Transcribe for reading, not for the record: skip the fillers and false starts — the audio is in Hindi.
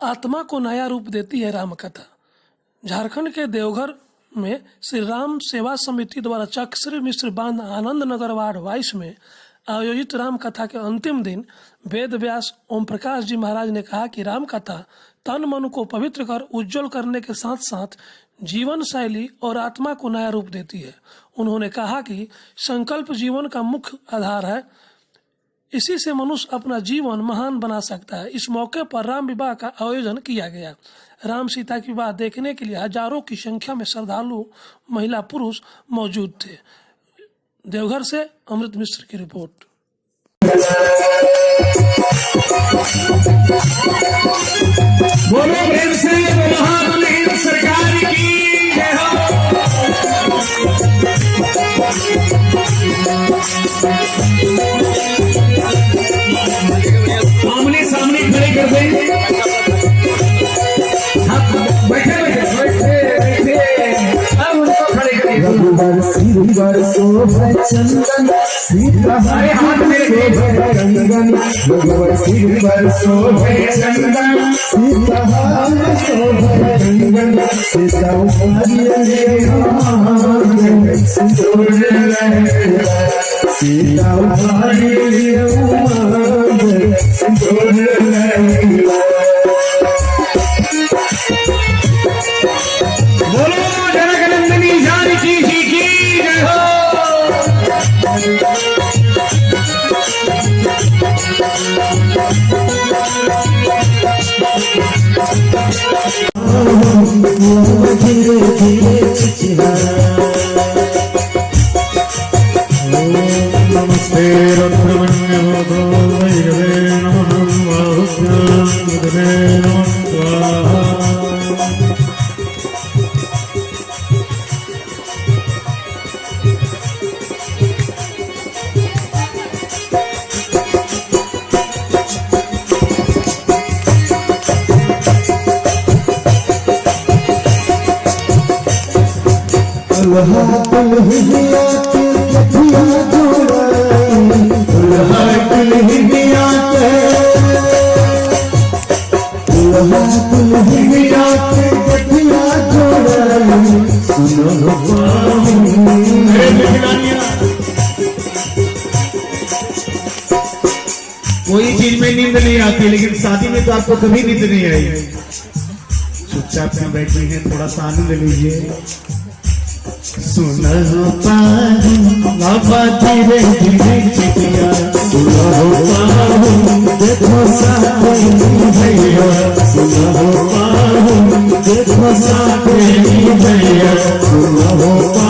आत्मा को नया रूप देती है राम कथा। झारखंड के देवघर में श्री राम सेवा समिति द्वारा चकश्री मिश्र बांध आनंद नगर वार्ड 22 में आयोजित राम कथा के अंतिम दिन वेद व्यास ओम प्रकाश जी महाराज ने कहा कि राम कथा तन मन को पवित्र कर उज्जवल करने के साथ साथ जीवन शैली और आत्मा को नया रूप देती है। उन्होंने कहा कि संकल्प जीवन का मुख्य आधार है, इसी से मनुष्य अपना जीवन महान बना सकता है। इस मौके पर राम विवाह का आयोजन किया गया। राम सीता की विवाह देखने के लिए हजारों की संख्या में श्रद्धालु महिला पुरुष मौजूद थे। देवघर से अमृत मिश्र की रिपोर्ट। बोलो प्रेम से महामहिम सरकार की जय हो। आमने सामने खड़े कर दें। बैठे अब उनको खड़े करें। चंदन सारे हाथ मेरे कंगन भगवत सिर शोभे चंदन कंगन सीता बोलो जनकनंदनी जानकी जी की जय हो। धीरे धीरे नमस्ते कोई चीज में नींद नहीं आती, लेकिन शादी में तो आपको कभी नींद नहीं आई। चुपचाप से बैठे हैं, थोड़ा सा आनंद लीजिए। सुनो बाबा धीरे धीरे चिटिया सुनो देखो साथी भैया सुनो देखो साथी भैया सुनो